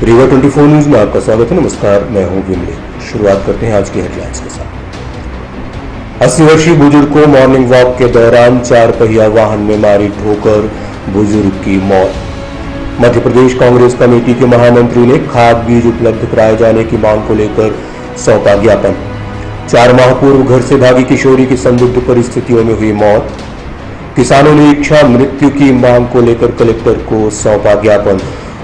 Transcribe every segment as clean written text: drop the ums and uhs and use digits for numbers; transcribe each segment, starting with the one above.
Rewa 24 news में आपका स्वागत है। नमस्कार, मैं हूं विमले। शुरुआत करते हैं आज की हेडलाइंस के साथ। 80 वर्षीय बुजुर्ग को मॉर्निंग वॉक के दौरान 4 पहिया वाहन में मारी ठोकर, बुजुर्ग की मौत। मध्य प्रदेश कांग्रेस कमेटी के महामंत्री ने खाद बीज उपलब्ध कराए जाने की मांग को लेकर सौंपा ज्ञापन। 4 माह पूर्व घर से भागी किशोरी की संदिग्ध परिस्थितियों में हुई मौत। किसानों ने इच्छा मृत्यु की मांग को लेकर कलेक्टर को सौंपा ज्ञापन।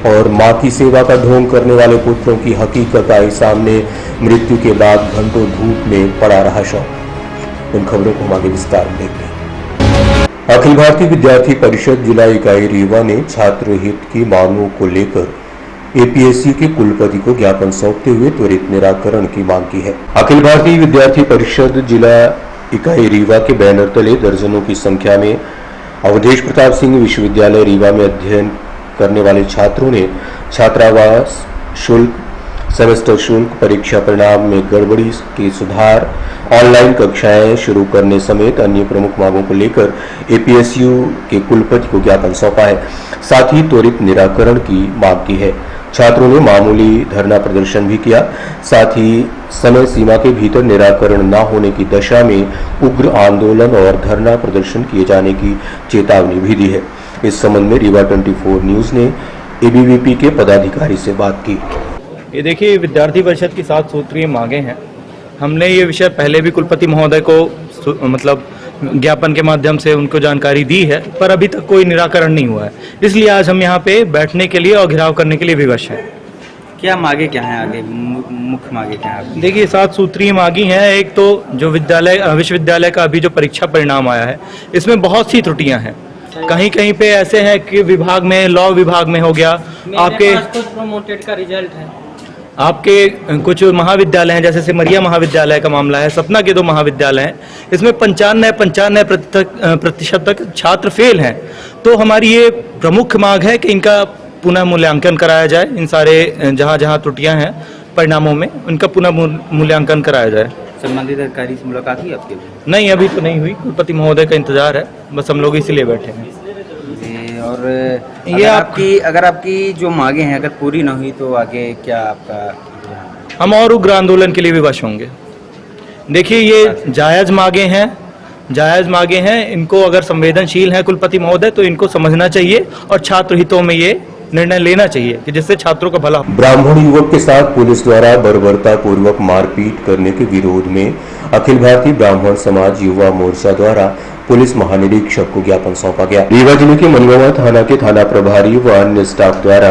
और मां की सेवा का ढोंग करने वाले पुत्रों की हकीकत आई सामने, मृत्यु के बाद घंटों धूप में पड़ा रहा शव। इन खबरों को हम आगे विस्तार में देखते हैं। अखिल भारतीय विद्यार्थी परिषद जिला इकाई रीवा ने छात्र हित की मांगों को लेकर एपीएससी के कुलपति को ज्ञापन सौंपते हुए त्वरित निराकरण की मांग की है। अखिल भारतीय विद्यार्थी परिषद जिला इकाई रीवा के बैनर तले दर्जनों की संख्या में अवधेश प्रताप सिंह विश्वविद्यालय रीवा में अध्ययन करने वाले छात्रों ने छात्रावास शुल्क, सेमेस्टर शुल्क, परीक्षा परिणाम में गड़बड़ी के सुधार, ऑनलाइन कक्षाएं शुरू करने समेत अन्य प्रमुख मांगों को लेकर एपीएसयू के कुलपति को ज्ञापन सौंपा है। साथ ही त्वरित निराकरण की मांग की है। छात्रों ने मामूली धरना प्रदर्शन भी किया। साथ ही समय सीमा के भीतर निराकरण न होने की दशा में उग्र आंदोलन और धरना प्रदर्शन किए जाने की चेतावनी भी दी है। इस संबंध में रीवा 24 न्यूज ने एबीवीपी के पदाधिकारी से बात की। ये देखिए, विद्यार्थी परिषद की 7 सूत्रीय मांगे हैं। हमने ये विषय पहले भी कुलपति महोदय को मतलब ज्ञापन के माध्यम से उनको जानकारी दी है, पर अभी तक कोई निराकरण नहीं हुआ है। इसलिए आज हम यहाँ पे बैठने के लिए और घेराव करने के लिए विवश हैं। क्या मांगे क्या हैं आगे, मुख्य मांगे क्या हैं? देखिए, 7 सूत्रीय मांगी हैं। एक तो जो विश्वविद्यालय का अभी जो परीक्षा परिणाम आया है, इसमें बहुत सी त्रुटियां हैं। कहीं कहीं पे ऐसे हैं कि विभाग में, लॉ विभाग में हो गया, आपके प्रोमोटेड का रिजल्ट है, आपके कुछ महाविद्यालय हैं, जैसे सिमरिया महाविद्यालय का मामला है, सतना के 2 महाविद्यालय हैं, इसमें 95% तक छात्र फेल हैं। तो हमारी ये प्रमुख मांग है कि इनका पुनः मूल्यांकन कराया जाए। इन सारे जहाँ जहाँ त्रुटियां हैं परिणामों में, उनका पुनः मूल्यांकन कराया जाए। संबंधित अधिकारी से मुलाकात हुई आपके? नहीं, अभी तो नहीं हुई। कुलपति महोदय का इंतजार है, बस हम लोग इसीलिए बैठे हैं। और ये अगर आपकी जो मांगे हैं अगर पूरी ना हुई तो आगे क्या आपका? हम और उग्र आंदोलन के लिए विवश होंगे। देखिए, ये जायज मांगे हैं। इनको अगर संवेदनशील है कुलपति महोदय तो इनको समझना चाहिए और छात्र हितों में ये निर्णय लेना चाहिए कि जिससे छात्रों का भला हो। ब्राह्मण युवक के साथ पुलिस द्वारा बर्बरता पूर्वक मारपीट करने के विरोध में अखिल भारतीय ब्राह्मण समाज युवा मोर्चा द्वारा पुलिस महानिरीक्षक को ज्ञापन सौंपा गया। रीवा जिले के मनगांव थाना के थाना प्रभारी व अन्य स्टाफ द्वारा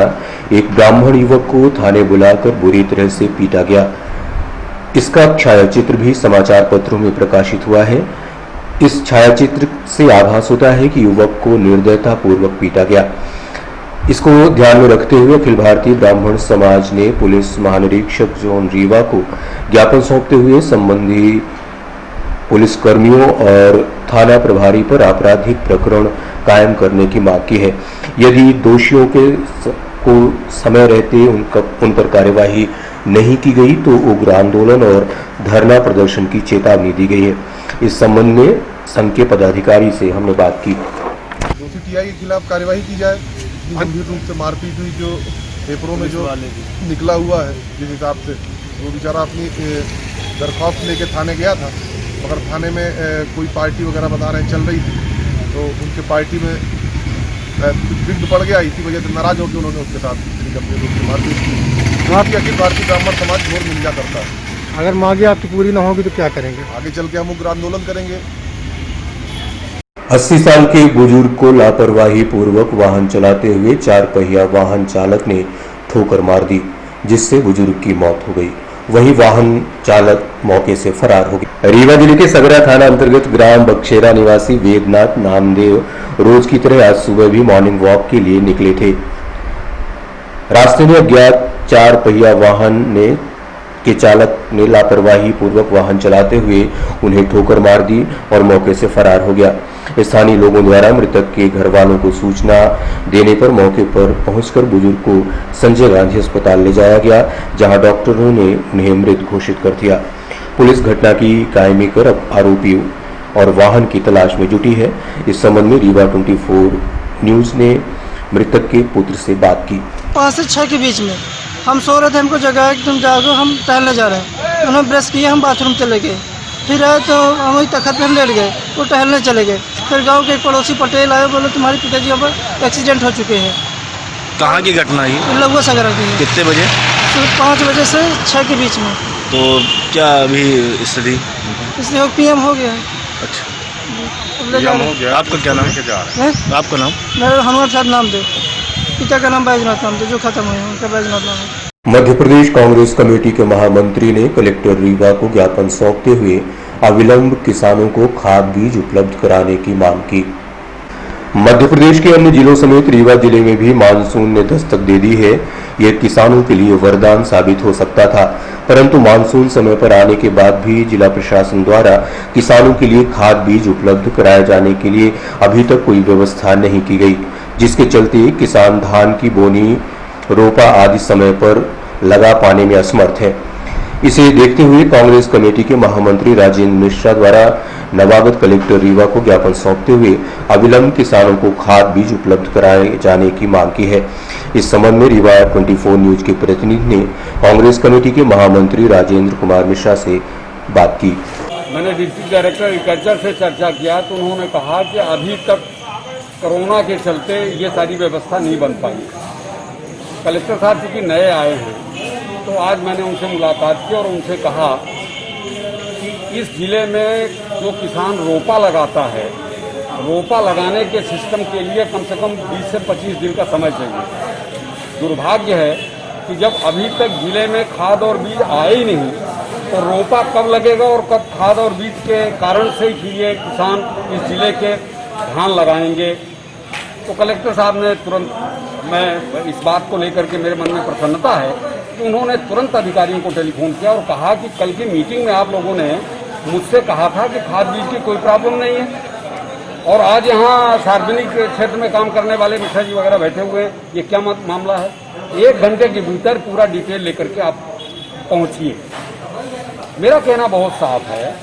एक ब्राह्मण युवक को थाने बुलाकर बुरी तरह से पीटा गया। इसका छायाचित्र भी समाचार पत्रों में प्रकाशित हुआ है। इस छायाचित्र से आभास होता है कि युवक को निर्दयता पूर्वक पीटा गया। इसको ध्यान में रखते हुए अखिल भारतीय ब्राह्मण समाज ने पुलिस महानिरीक्षक जोन रीवा को ज्ञापन सौंपते हुए संबंधी पुलिस कर्मियों और थाना प्रभारी पर आपराधिक प्रकरण कायम करने की मांग की है। यदि दोषियों को समय रहते उन पर कार्यवाही नहीं की गई तो उग्र आंदोलन और धरना प्रदर्शन की चेतावनी दी गई है। इस संबंध में संघ के पदाधिकारी से हमने बात की। दोषी टीआई के खिलाफ कार्यवाही की जाए। गंभीर रूप से मारपीट हुई, जो पेपरों में जो निकला हुआ है, जिस हिसाब से वो बेचारा अपनी दरख्वास्त लेके थाने गया था, मगर थाने में कोई पार्टी वगैरह बता रहे हैं चल रही थी, तो उनके पार्टी में विघ्न पड़ गया। इसी वजह से नाराज होकर उन्होंने उसके साथ गंभीर रूप से मारपीट की। वहाँ की अखिल भारतीय ब्राह्मण समाज घोर निंदा करता है। अगर मांगे आपकी पूरी ना होगी तो क्या करेंगे? आगे चल के हम उग्र आंदोलन करेंगे। 80 साल के बुजुर्ग को लापरवाही पूर्वक वाहन चलाते हुए 4 पहिया वाहन चालक ने ठोकर मार दी, जिससे बुजुर्ग की मौत हो गई। वहीं वाहन चालक मौके से फरार हो गया। रीवा जिले के सगरा थाना अंतर्गत ग्राम बक्शेरा निवासी वेदनाथ नामदेव रोज की तरह आज सुबह भी मॉर्निंग वॉक के लिए निकले थे। रास्ते में अज्ञात 4 पहिया वाहन के चालक ने लापरवाही पूर्वक वाहन चलाते हुए उन्हें ठोकर मार दी और मौके से फरार हो गया। स्थानीय लोगों द्वारा मृतक के घर वालों को सूचना देने पर मौके पर पहुंचकर बुजुर्ग को संजय गांधी अस्पताल ले जाया गया, जहां डॉक्टरों ने उन्हें मृत घोषित कर दिया। पुलिस घटना की कायमी कर अब आरोपी और वाहन की तलाश में जुटी है। इस संबंध में रीवा 24 न्यूज ने मृतक के पुत्र से बात की। 5 से 6 के बीच में हम सो रहे थे, हमको जगाया कि तुम जागो, हम टहलने जा रहे हैं। उन्होंने ब्रश किया, हम बाथरूम चले गए। फिर आए तो हम वही तखत पे हम लेट गए, वो टहलने चले गए। फिर गांव के एक पड़ोसी पटेल आए, बोले तुम्हारे पिताजी अब एक्सीडेंट हो चुके हैं। कहाँ की घटना है? लघुआ सगरा की है। कितने बजे? सुबह 5 बजे से 6 के बीच में। तो क्या अभी स्थिति? इसलिए पीएम हो गया है। अच्छा, अब ले जा रहे हैं। आपका क्या नाम है? आपका नाम? मेरा हनुमान साहब नाम दे, पिता का नाम बैजनाथ नाम दे, जो खत्म हुए हैं उनका बैजनाथ नाम है। मध्य प्रदेश कांग्रेस कमेटी के महामंत्री ने कलेक्टर रीवा को ज्ञापन सौंपते हुए अविलंब किसानों को खाद बीज उपलब्ध कराने की मांग की। मध्य प्रदेश के अन्य जिलों समेत रीवा जिले में भी मानसून ने दस्तक दे दी है। यह किसानों के लिए वरदान साबित हो सकता था, परंतु मानसून समय पर आने के बाद भी जिला प्रशासन द्वारा किसानों के लिए खाद बीज उपलब्ध कराए जाने के लिए अभी तक कोई व्यवस्था नहीं की गई, जिसके चलते किसान धान की बोनी, रोपा आदि समय पर लगा पाने में असमर्थ है। इसे देखते हुए कांग्रेस कमेटी के महामंत्री राजेंद्र मिश्रा द्वारा नवागत कलेक्टर रीवा को ज्ञापन सौंपते हुए अविलंब किसानों को खाद बीज उपलब्ध कराए जाने की मांग की है। इस संबंध में रीवा 24 न्यूज के प्रतिनिधि ने कांग्रेस कमेटी के महामंत्री राजेंद्र कुमार मिश्रा से बात की। मैंने डिस्ट्रिक्ट डायरेक्टर एग्रीकल्चर से चर्चा किया तो उन्होंने कहा कि अभी तक कोरोना के चलते ये सारी व्यवस्था नहीं बन पाई। कलेक्टर साहब चूँकि नए आए हैं तो आज मैंने उनसे मुलाकात की और उनसे कहा कि इस जिले में जो किसान रोपा लगाता है, रोपा लगाने के सिस्टम के लिए कम से कम 20 से 25 दिन का समय चाहिए। दुर्भाग्य है कि जब अभी तक जिले में खाद और बीज आए ही नहीं तो रोपा कब लगेगा और कब खाद और बीज के कारण से ही ये किसान इस जिले के धान लगाएंगे। तो कलेक्टर साहब ने तुरंत, मैं इस बात को लेकर के मेरे मन में प्रसन्नता है कि उन्होंने तुरंत अधिकारियों को टेलीफोन किया और कहा कि कल की मीटिंग में आप लोगों ने मुझसे कहा था कि खाद बीज की कोई प्रॉब्लम नहीं है, और आज यहाँ सार्वजनिक क्षेत्र में काम करने वाले मिश्रा जी वगैरह बैठे हुए हैं। ये क्या मामला है? 1 घंटे के भीतर पूरा डिटेल लेकर के आप पहुँचिए। मेरा कहना बहुत साफ है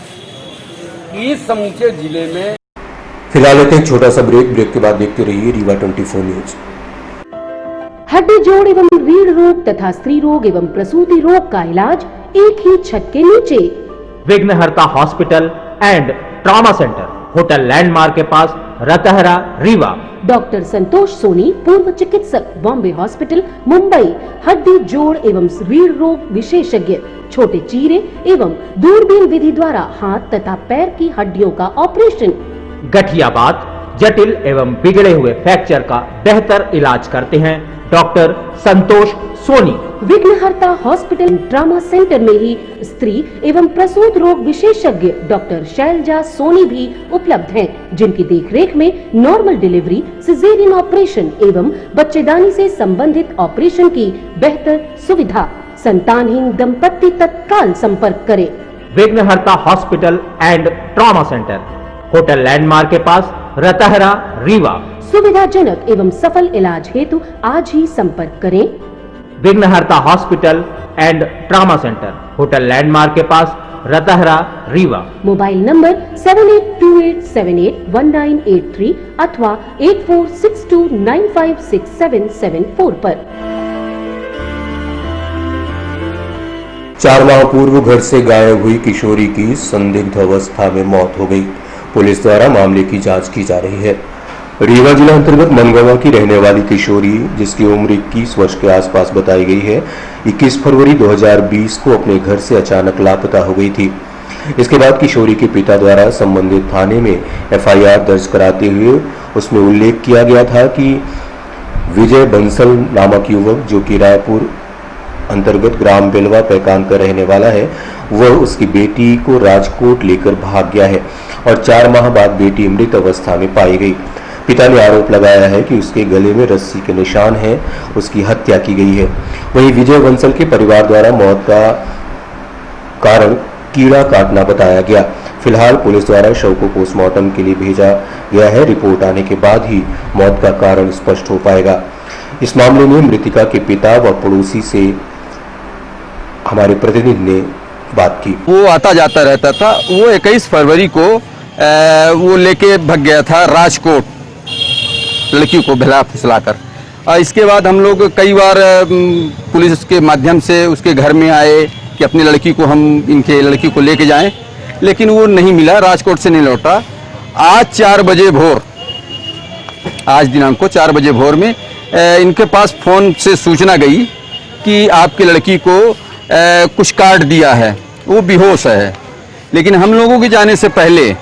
कि इस समूचे जिले में फिलहाल लेते हैं एक छोटा सा ब्रेक के बाद देखते रहिए रीवा 24 न्यूज। हड्डी जोड़ एवं रीढ़ रोग तथा स्त्री रोग एवं प्रसूति रोग का इलाज एक ही छत के नीचे। विघ्नहर्ता hospital and trauma centre, hotel landmark के पास, रतहरा, रीवा। डॉक्टर संतोष सोनी, पूर्व चिकित्सक, बॉम्बे हॉस्पिटल, मुंबई। हड्डी जोड़ एवं रीढ़ रोग विशेषज्ञ, छोटे चीरे एवं दूरबीन विधि द्वारा हाथ तथा पैर की हड्डियों का ऑपरेशन। गठियाबात, जटिल एवं बिगड़े हुए फ्रैक्चर का बेहतर इलाज करते हैं डॉक्टर संतोष सोनी। विघ्नहर्ता हॉस्पिटल ट्रॉमा सेंटर में ही स्त्री एवं प्रसूत रोग विशेषज्ञ डॉक्टर शैलजा सोनी भी उपलब्ध हैं, जिनकी देखरेख में नॉर्मल डिलीवरी, सिजेरियन ऑपरेशन एवं बच्चेदानी से संबंधित ऑपरेशन की बेहतर सुविधा। संतानहीन दंपत्ति तत्काल संपर्क करें। विघ्नहर्ता hospital and trauma centre, hotel landmark के पास, रतहरा, रीवा। सुविधाजनक एवं सफल इलाज हेतु आज ही संपर्क करें। विघ्नहर्ता hospital and trauma centre, hotel landmark के पास, रतहरा, रीवा। मोबाइल नंबर 7828781983 अथवा 8462956774 पर। 4 माह पूर्व घर से गायब हुई किशोरी की संदिग्ध अवस्था में मौत हो गई। पुलिस द्वारा मामले की जांच की जा रही है। रीवा जिला अंतर्गत मनगवा की रहने वाली किशोरी, जिसकी उम्र 21 वर्ष के आसपास बताई गई है, 21 फरवरी 2020 को अपने घर से अचानक लापता हो गई थी। इसके बाद किशोरी के पिता द्वारा संबंधित थाने में एफआईआर दर्ज कराते हुए उसमें उल्लेख किया गया था कि विजय बंसल नामक युवक, जो कि रायपुर अंतर्गत ग्राम बेलवा पैकान का रहने वाला है, वह उसकी बेटी को राजकोट लेकर भाग गया है और 4 माह बाद बेटी मृत अवस्था में पाई गई। पिता ने आरोप लगाया है कि उसके गले में रस्सी के निशान हैं, उसकी हत्या की गई है। वहीं विजय बंसल के परिवार द्वारा मौत का कारण कीड़ा काटना बताया गया। फिलहाल पुलिस द्वारा शव को पोस्टमार्टम के लिए भेजा गया है। रिपोर्ट आने के बाद ही मौत का कारण स्पष्ट हो पाएगा। इस मामले में मृतिका के पिता व पड़ोसी से हमारे प्रतिनिधि ने बात की। वो आता जाता रहता था। वो 21 फरवरी को वो लेके भाग गया था राजकोट, लड़की को भिला फिसलाकर, इसके बाद हम लोग कई बार पुलिस के माध्यम से उसके घर में आए कि अपनी लड़की को हम इनके लड़की को लेके जाएं, लेकिन वो नहीं मिला, राजकोट से नहीं लौटा। आज 4 बजे भोर, आज दिनांक को 4 बजे भोर में इनके पास फ़ोन से सूचना गई कि आपकी लड़की को कुछ काट दिया है, वो बेहोश है। लेकिन हम लोगों के जाने से पहले,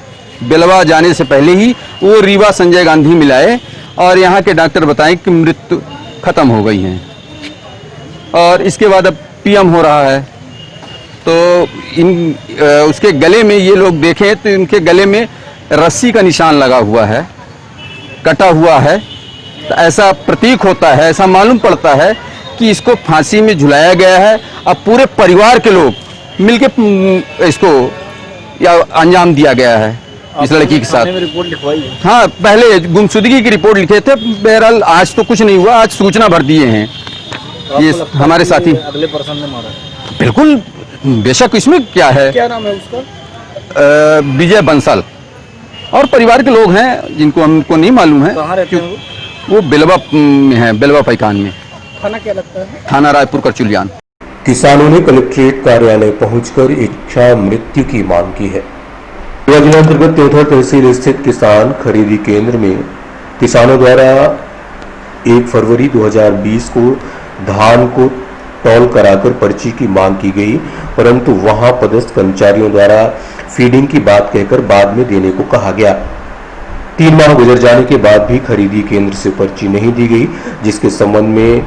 बेलवा जाने से पहले ही वो रीवा संजय गांधी मिलाए और यहाँ के डॉक्टर बताएं कि मृत्यु खत्म हो गई है। और इसके बाद अब पीएम हो रहा है, तो उसके गले में ये लोग देखें तो इनके गले में रस्सी का निशान लगा हुआ है, कटा हुआ है। तो ऐसा प्रतीक होता है, ऐसा मालूम पड़ता है कि इसको फांसी में झुलाया गया है। अब पूरे परिवार के लोग मिलके इसको या अंजाम दिया गया है इस लड़की के साथ। रिपोर्ट लिखवाई है? हाँ, पहले गुमशुदगी की रिपोर्ट लिखे थे। बहरहाल आज तो कुछ नहीं हुआ, आज सूचना भर दिए हैं ये हमारे साथी। अगले पर्सन ने मारा? बिल्कुल, बेशक, इसमें क्या है। क्या नाम है उसका? विजय बंसल और परिवार के लोग हैं जिनको हमको नहीं मालूम है। कहाँ रहते हैं वो बेलवा में है, बेलवा पैकान में। थाना क्या लगता है? थाना रायपुर करचुलियान। किसानों ने कलेक्ट्रेट कार्यालय पहुंचकर इच्छा मृत्यु की मांग की है। जिला अंतर्गत त्योथा तहसील स्थित किसान खरीदी केंद्र में किसानों द्वारा 1 फरवरी 2020 को धान को टॉल कराकर पर्ची की मांग की गई, परंतु वहां पदस्थ कर्मचारियों द्वारा फीडिंग की बात कहकर बाद में देने को कहा गया। 3 माह गुजर जाने के बाद भी खरीदी केंद्र से पर्ची नहीं दी गई, जिसके संबंध में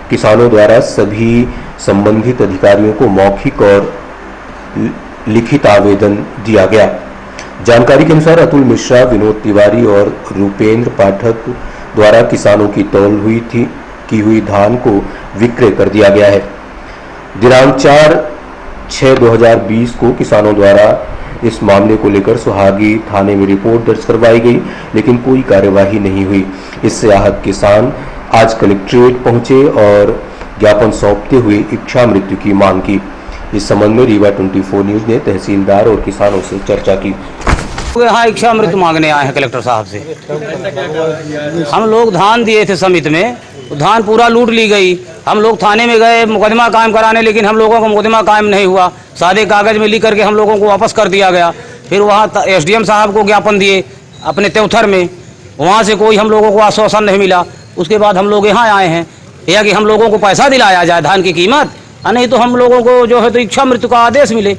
किसानों द्वारा सभी संबंधित अधिकारियों को मौखिक और लिखित आवेदन दिया गया। जानकारी के अनुसार अतुल मिश्रा, विनोद तिवारी और रूपेंद्र पाठक द्वारा किसानों की तौल की हुई धान को विक्रय कर दिया गया है। दिनांक 4/6/2020 को किसानों द्वारा इस मामले को लेकर सुहागी थाने में रिपोर्ट दर्ज करवाई गई, लेकिन कोई कार्यवाही नहीं हुई। इससे आहत किसान आज कलेक्ट्रेट पहुंचे और ज्ञापन सौंपते हुए इच्छा मृत्यु की मांग की। इस संबंध में रीवा 24 न्यूज ने तहसीलदार और किसानों से चर्चा की। यहाँ इच्छा मृत्यु मांगने आए हैं कलेक्टर साहब से। हम लोग धान दिए थे समिति में, धान पूरा लूट ली गई। हम लोग थाने में गए मुकदमा कायम कराने, लेकिन हम लोगों का मुकदमा कायम नहीं हुआ। सादे कागज में लिख करके हम लोगों को वापस कर दिया गया। फिर वहाँ एसडीएम साहब को ज्ञापन दिए अपने त्योथर में, वहाँ से कोई हम लोगों को आश्वासन नहीं मिला। उसके बाद हम लोग यहाँ आए हैं या कि हम लोगों को पैसा दिलाया जाए धान की कीमत, नहीं तो हम लोगों को जो है तो इच्छा मृत्यु का आदेश मिले,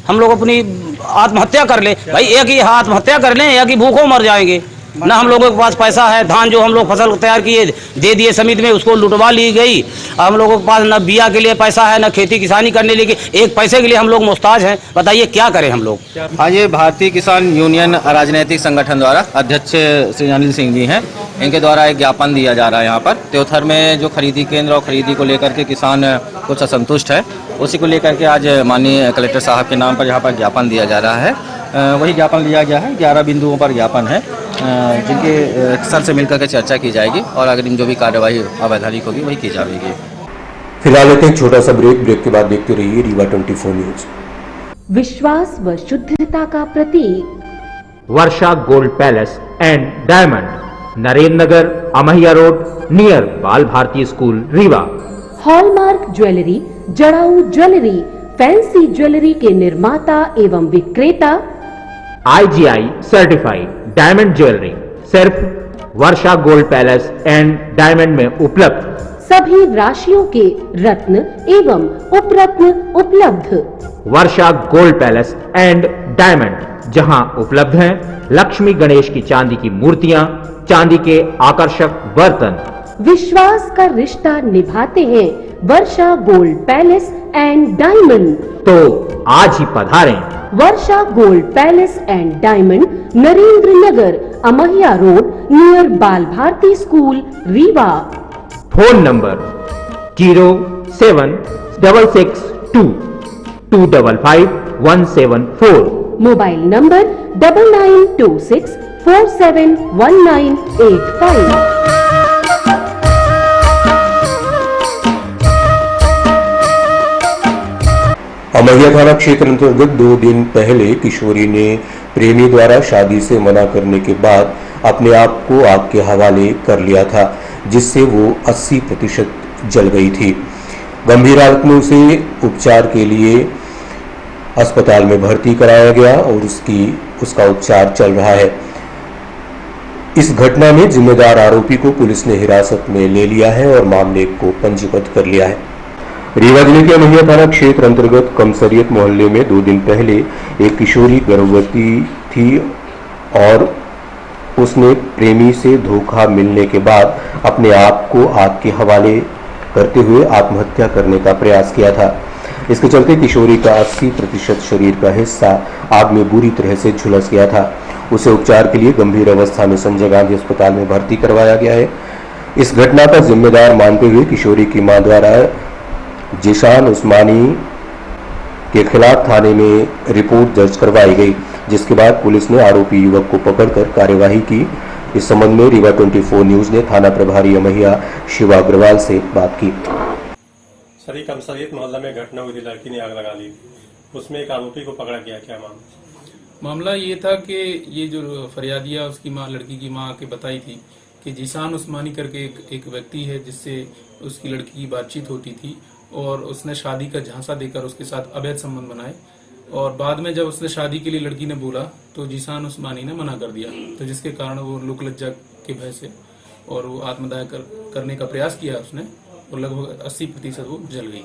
हम लोग अपनी आत्महत्या कर ले। भाई एक ही आत्महत्या कर लें या कि भूखों मर जाएंगे। ना हम लोगों के पास पैसा है, धान जो हम लोग फसल तैयार किए दे दिए समिति में, उसको लुटवा ली गई। हम लोगों के पास न बिया के लिए पैसा है, न खेती किसानी करने के लिए एक पैसे के लिए हम लोग मोहताज हैं। बताइए क्या करें हम लोग। हाँ, ये भारतीय किसान यूनियन राजनीतिक संगठन द्वारा अध्यक्ष श्री अनिल सिंह जी हैं, इनके द्वारा एक ज्ञापन दिया जा रहा है। यहाँ पर त्योथर में जो खरीदी केंद्र और खरीदी को लेकर के किसान कुछ असंतुष्ट है, उसी को लेकर के आज माननीय कलेक्टर साहब के नाम पर यहाँ पर ज्ञापन दिया जा रहा है। वही ज्ञापन दिया गया है, 11 बिंदुओं पर ज्ञापन है, जिनके सर से मिलकर के चर्चा की जाएगी और अगर इन जो भी कार्यवाही अवैधानिक होगी वही की जाएगी। फिलहाल लेते हैं छोटा सा ब्रेक के बाद देखते रहिए रीवा 24 न्यूज। विश्वास व शुद्धता का प्रतीक Varsha gold palace and diamond, Narendra Nagar, Amahiya road, near Bal Bharati school, Rewa. Hallmark jewellery, जड़ाऊ ज्वेलरी, फैंसी ज्वेलरी के निर्माता एवं विक्रेता, IGI सर्टिफाइड डायमंड ज्वेलरी सिर्फ Varsha gold palace and diamond में उपलब्ध। सभी राशियों के रत्न एवं उपरत्न उपलब्ध। Varsha gold palace and diamond, जहां उपलब्ध हैं लक्ष्मी गणेश की चांदी की मूर्तियां, चांदी के आकर्षक बर्तन। विश्वास का रिश्ता निभाते हैं Varsha gold palace and diamond. तो आज ही पधारें। Varsha gold palace and diamond, Narendra Nagar, Amahiya road, near Bal Bharati school, Rewa. Phone number 07662255174। Mobile number 9926471985। Amahiya थाना क्षेत्र अंतर्गत 2 दिन पहले किशोरी ने प्रेमी द्वारा शादी से मना करने के बाद अपने आप को आग के हवाले कर लिया था। जिससे वो 80% जल गई थी। गंभीर हालत में उसे उपचार के लिए अस्पताल में भर्ती कराया गया और उसका उपचार चल रहा है। इस घटना में जिम्मेदार आरोपी को पुलिस ने हिरासत में ले लिया है और मामले को पंजीबद्ध कर लिया है। रीवा जिले के अमैया थाना क्षेत्र अंतर्गत कमसरियत मोहल्ले में 2 दिन पहले एक किशोरी गर्भवती थी और उसने प्रेमी से धोखा मिलने के बाद अपने आप को आग के हवाले करते हुए आत्महत्या करने का प्रयास किया था। इसके चलते किशोरी का 80% शरीर का हिस्सा आग में बुरी तरह से झुलस गया था। उसे उपचार के लिए गंभीर अवस्था में संजय गांधी अस्पताल में भर्ती करवाया गया है। इस घटना का जिम्मेदार मानते हुए किशोरी की मां द्वारा जिशान उस्मानी के खिलाफ थाने में रिपोर्ट दर्ज करवाई गई, जिसके बाद पुलिस ने आरोपी युवक को पकड़कर कार्यवाही की। इस संबंध में रीवा 24 न्यूज ने थाना प्रभारी अमैया शिवा अग्रवाल से बात की। सरी कमसरियत मोहल्ला में घटना हुई थी, लड़की ने आग लगा ली, उसमें एक आरोपी को पकड़ा गया। क्या मामला ये था कि ये जो फरियादिया उसकी माँ, लड़की की माँ के बताई थी कि जिशान उस्मानी करके एक व्यक्ति है जिससे उसकी लड़की की बातचीत होती थी और उसने शादी का झांसा देकर उसके साथ अवैध संबंध बनाए और बाद में जब उसने शादी के लिए लड़की ने बोला तो जिशान उस्मानी ने मना कर दिया, तो जिसके कारण वो लोक लज्जा के भय से और वो आत्मदाह करने का प्रयास किया उसने और लगभग 80% वो जल गई।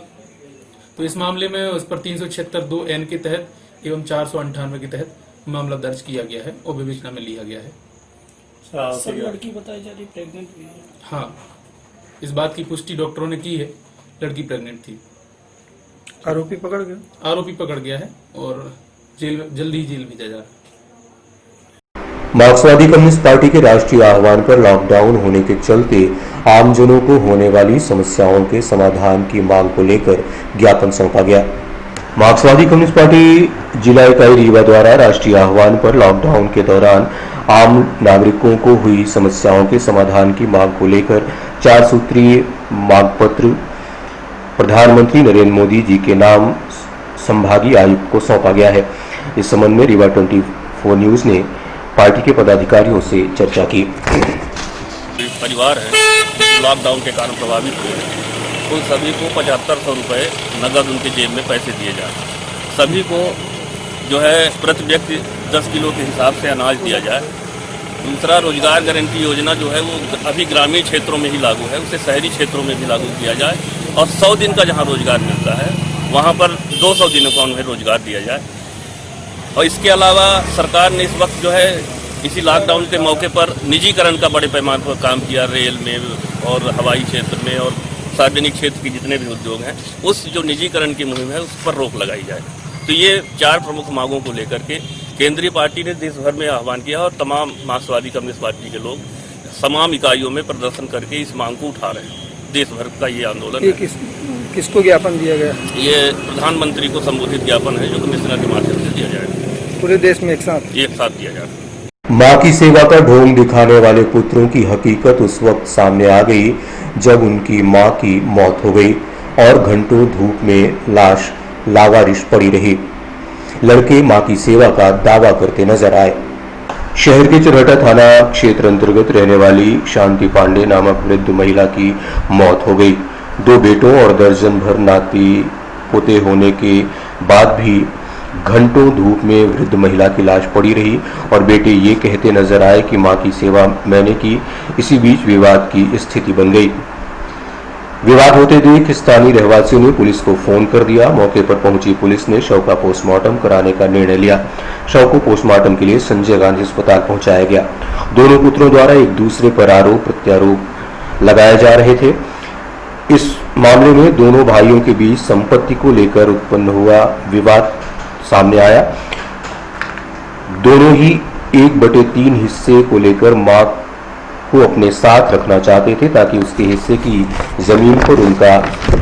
तो इस मामले में उस पर 376(2) के तहत एवं 498 के तहत मामला दर्ज किया गया है और विवेचना में लिया गया है। सर लड़की बताई जा रही प्रेग्नेंट भी है। हाँ, इस बात की पुष्टि डॉक्टरों ने की है, लड़की प्रेग्नेंट थी। आरोपी पकड़ गया? आरोपी पकड़ गया है और जल्दी ही जेल भेजा जा रहा है। मार्क्सवादी कम्युनिस्ट पार्टी के राष्ट्रीय आह्वान पर लॉकडाउन होने के चलते आमजनों को होने वाली समस्याओं के समाधान की मांग को लेकर ज्ञापन सौंपा गया। मार्क्सवादी कम्युनिस्ट पार्टी जिला इकाई रीवा द्वारा राष्ट्रीय आह्वान पर लॉकडाउन के दौरान आम नागरिकों को हुई समस्याओं के समाधान की मांग को लेकर 4 सूत्रीय मांग पत्र प्रधानमंत्री नरेंद्र मोदी जी के नाम संभागीय आयुक्त को सौंपा गया है। इस संबंध में रीवा 24 न्यूज ने पार्टी के पदाधिकारियों से चर्चा की। परिवार है लॉकडाउन के कारण प्रभावित हुए हैं, उन सभी को 7500 रुपये नगद उनके जेब में पैसे दिए जाए। सभी को जो है प्रति व्यक्ति 10 किलो के हिसाब से अनाज दिया जाए। दूसरा, रोजगार गारंटी योजना जो है वो अभी ग्रामीण क्षेत्रों में ही लागू है, उसे शहरी क्षेत्रों में भी लागू किया जाए और 100 दिन का जहाँ रोजगार मिलता है वहाँ पर 200 दिनों का उन्हें रोजगार दिया जाए। और इसके अलावा सरकार ने इस वक्त जो है इसी लॉकडाउन के मौके पर निजीकरण का बड़े पैमाने पर काम किया, रेल में और हवाई क्षेत्र में और सार्वजनिक क्षेत्र के जितने भी उद्योग हैं, उस जो निजीकरण की मुहिम है उस पर रोक लगाई जाए। तो ये 4 प्रमुख मांगों को लेकर के केंद्रीय पार्टी ने देश भर में आह्वान किया और तमाम मार्क्सवादी कम्युनिस्ट पार्टी के लोग तमाम इकाइयों में प्रदर्शन करके इस मांग को उठा रहे हैं। देश भर का ये आंदोलन है। किसको ज्ञापन दिया गया? ये प्रधानमंत्री को संबोधित ज्ञापन है जो कमिश्नर के माध्यम से दिया जाएगा। पूरे देश में एक साथ दिया जाएगा। मां की सेवा का ढोंग दिखाने वाले पुत्रों की हकीकत उस वक्त सामने आ गई जब उनकी मां की मौत हो गई और घंटों धूप में लाश लावारिश पड़ी रही। लड़के मां की सेवा का दावा करते नजर आए। शहर के चरहटा थाना क्षेत्र अंतर्गत रहने वाली शांति पांडे नामक वृद्ध महिला की मौत हो गई। 2 बेटों और दर्जन भर नाती पोते होने के बाद भी घंटों धूप में वृद्ध महिला की लाश पड़ी रही और बेटे ये कहते नजर आए कि मां की सेवा मैंने की। इसी बीच विवाद की स्थिति बन गई। विवाद होते देख स्थानीय रहवासियों ने पुलिस को फोन कर दिया। मौके पर पहुंची पुलिस ने शव का पोस्टमार्टम कराने का निर्णय लिया। शव को पोस्टमार्टम के लिए संजय गांधी अस्पताल पहुंचाया गया। दोनों पुत्रों द्वारा एक दूसरे पर आरोप प्रत्यारोप लगाए जा रहे थे। इस मामले में दोनों भाइयों के बीच संपत्ति को लेकर उत्पन्न हुआ विवाद सामने आया। दोनों ही 1/3 हिस्से को लेकर मां को अपने साथ रखना चाहते थे ताकि उसके हिस्से की जमीन पर उनका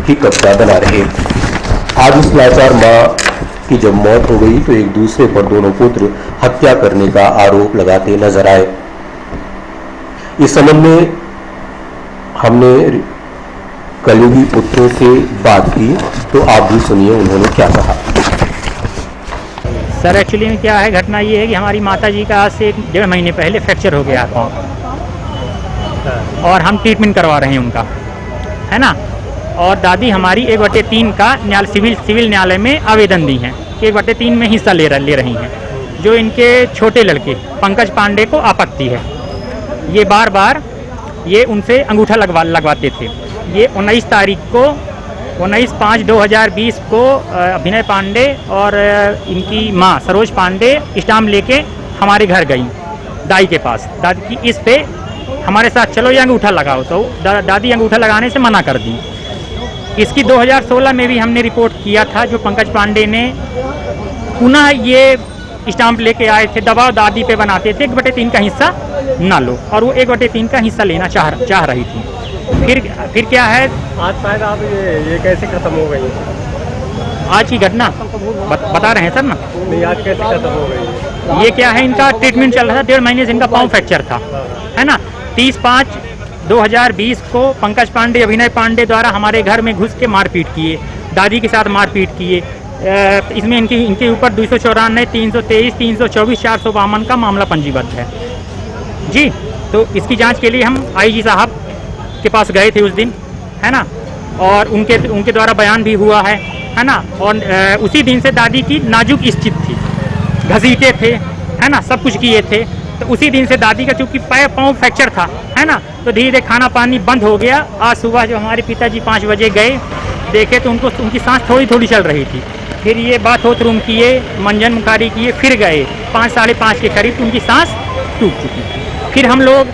ही कब्जा बना रहे। आज उस लाचार मां की जब मौत हो गई तो एक दूसरे पर दोनों पुत्र हत्या करने का आरोप लगाते नजर आए। इस संबंध में हमने कलयुगी पुत्रों से बात की तो आप भी सुनिए उन्होंने क्या कहा। सर एक्चुअली में क्या है, घटना ये है कि हमारी माताजी का आज से 1.5 महीने पहले फ्रैक्चर हो गया था। और हम ट्रीटमेंट करवा रहे हैं उनका, है ना। और दादी हमारी 1/3 का सिविल न्यायालय में आवेदन दी हैं, 1/3 में हिस्सा ले रही हैं। जो इनके छोटे लड़के पंकज पांडे को आपत्ति है, ये बार बार ये उनसे अंगूठा लगवाते थे। ये 19/5/2020 को अभिनय पांडे और इनकी माँ सरोज पांडे स्टाम्प लेके हमारे घर गई दाई के पास। दादी की इस पे हमारे साथ चलो ये अंगूठा लगाओ, तो दादी अंगूठा लगाने से मना कर दी। इसकी 2016 में भी हमने रिपोर्ट किया था, जो पंकज पांडे ने पुनः ये स्टाम्प लेके आए थे, दबाव दादी पे बनाते थे 1/3 का हिस्सा ना लो, और वो 1/3 का हिस्सा लेना चाह रही थी। फिर क्या है, आज शायद आप ये कैसे खत्म हो गई? आज की घटना बता रहे हैं सर ना। नहीं, आज कैसे खत्म हो गई? ये क्या है, इनका ट्रीटमेंट चल रहा था, 1.5 महीने से इनका पाँव फ्रैक्चर था, है ना। 30/5/2020 को पंकज पांडे अभिनय पांडे द्वारा हमारे घर में घुस के मारपीट किए, दादी के साथ मारपीट किए। इसमें इनके ऊपर 294, 323, 324, 452 का मामला पंजीबद्ध है जी। तो इसकी जांच के लिए हम आईजी साहब के पास गए थे उस दिन, है ना, और उनके द्वारा बयान भी हुआ है ना। और उसी दिन से दादी की नाजुक स्थिति थी, घसीटे थे, है ना, सब कुछ किए थे। तो उसी दिन से दादी का चूंकि पाँव फ्रैक्चर था, है ना, तो धीरे धीरे खाना पानी बंद हो गया। आज सुबह जो हमारे पिताजी 5 बजे गए, देखे तो उनकी सांस थोड़ी थोड़ी चल रही थी। फिर ये बात होत रूम किए, मंजन मुखारी किए, फिर गए 5 साढ़े 5 के करीब, तो उनकी सांस टूट चुकी। फिर हम लोग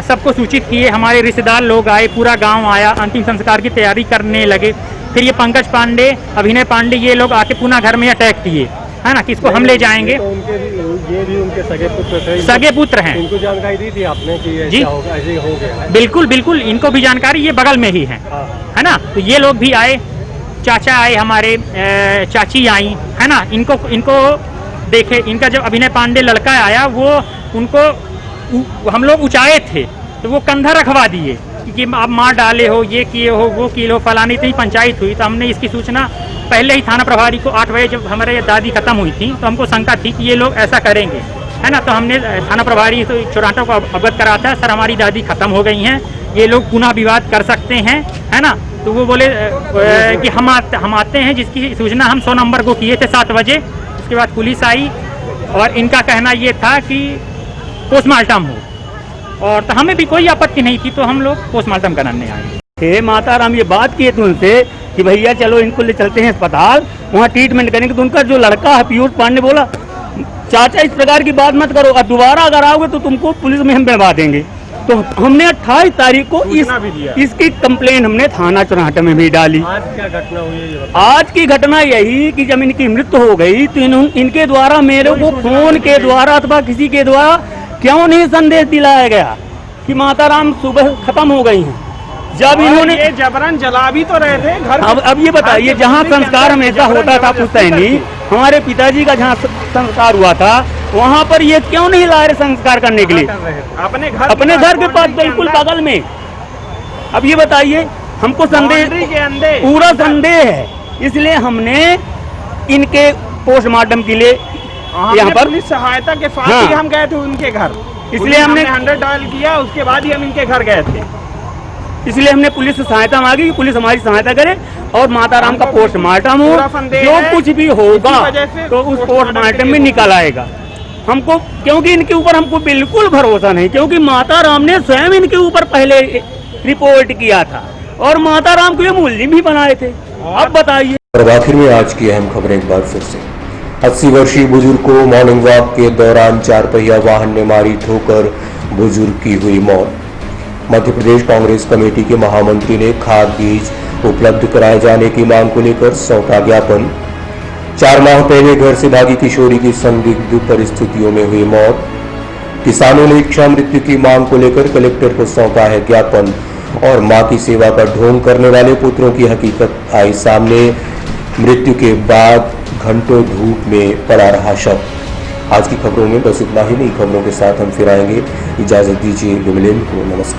सबको सूचित किए, हमारे रिश्तेदार लोग आए, पूरा गांव आया, अंतिम संस्कार की तैयारी करने लगे। फिर ये पंकज पांडे अभिनय पांडे ये लोग आके पुनः घर में अटैक किए, है ना, किसको हम ले जाएंगे। तो ये भी उनके सगे पुत्र थे, सगे पुत्र हैं। इनको जानकारी दी थी आपने कि ऐसा होगा, ऐसे हो गया? बिल्कुल इनको भी जानकारी, ये बगल में ही है ना। तो ये लोग भी आए, चाचा आए हमारे, चाची आई, है ना। इनको देखे, इनका जब अभिनय पांडे लड़का आया, वो उनको हम लोग ऊंचाए थे, तो वो कंधा रखवा दिए कि आप मार डाले हो, ये किए हो, वो किए हो, फलानी। इतनी पंचायत हुई, तो हमने इसकी सूचना पहले ही थाना प्रभारी को 8 बजे जब हमारे दादी खत्म हुई थी, तो हमको शंका थी कि ये लोग ऐसा करेंगे, है ना। तो हमने थाना प्रभारी चौराटा को अवगत करा था, सर हमारी दादी खत्म हो गई हैं, ये लोग पुनः विवाद कर सकते हैं, है ना। तो वो बोले कि हम आते हैं, जिसकी सूचना हम 100 नंबर को किए थे 7 बजे। उसके बाद पुलिस आई और इनका कहना ये था कि पोस्टमार्टम हो, और तो हमें भी कोई आपत्ति नहीं थी, तो हम लोग पोस्टमार्टम कराने आए। माता राम ये बात किए थे उनसे कि भैया चलो इनको ले चलते हैं अस्पताल, वहाँ ट्रीटमेंट करेंगे। तो उनका जो लड़का है पीयूष पांडे बोला, चाचा इस प्रकार की बात मत करो, और दोबारा अगर आओगे तो तुमको पुलिस में हम बनवा देंगे। तो हमने 28 तारीख को इसकी कंप्लेन हमने थाना चौराहा में भी डाली। आज क्या घटना हुई है? आज की घटना यही कि जब इनकी मृत्यु हो गई, तो इनके द्वारा मेरे को फोन के द्वारा अथवा किसी के द्वारा क्यों नहीं संदेश दिलाया गया कि माता राम सुबह खत्म हो गई हैं। जब इन्होंने ये जबरन जला भी तो रहे थे घर। अब ये बताइए, जहाँ संस्कार हमेशा होता था पुश्तैनी, हमारे पिताजी का जहाँ संस्कार हुआ था, वहाँ पर ये क्यों नहीं ला रहे संस्कार करने के लिए? अपने घर के पास बिल्कुल बगल में। अब ये बताइए, हमको संदेह, पूरा संदेह है, इसलिए हमने इनके पोस्टमार्टम के लिए यहाँ पर पुलिस सहायता के साथ ही हम गए थे उनके घर, इसलिए हमने 100 डायल किया, उसके बाद ही हम इनके घर गए थे। इसलिए हमने पुलिस से सहायता मांगी कि पुलिस हमारी सहायता करे और माता राम का पोस्टमार्टम हो, जो कुछ भी होगा तो उस पोस्टमार्टम में निकल आएगा हमको, क्योंकि इनके ऊपर हमको बिल्कुल भरोसा नहीं, क्योंकि माता राम ने स्वयं इनके ऊपर पहले रिपोर्ट किया था और माता राम को ये मुलजिम भी बनाए थे। अब बताइए। और आखिर में आज की अहम खबर एक बार फिर से। 80 वर्षीय बुजुर्ग को मॉर्निंग वॉक के दौरान 4 पहिया वाहन ने मारी ठोकर, बुजुर्ग की हुई मौत। मध्य प्रदेश कांग्रेस कमेटी के महामंत्री ने खाद बीज उपलब्ध कराए जाने की मांग को लेकर सौंपा ज्ञापन। 4 माह पहले घर से भागी किशोरी की संदिग्ध परिस्थितियों में हुई मौत। किसानों ने इच्छा मृत्यु की मांग को लेकर कलेक्टर को सौंपा है ज्ञापन। और मां की सेवा का ढोंग करने वाले पुत्रों की हकीकत आई सामने, मृत्यु के बाद घंटों धूप में पड़ा रहा शव। आज की खबरों में बस इतना ही। नई खबरों के साथ हम फिर आएंगे। इजाजत दीजिए, विमलेन को नमस्कार।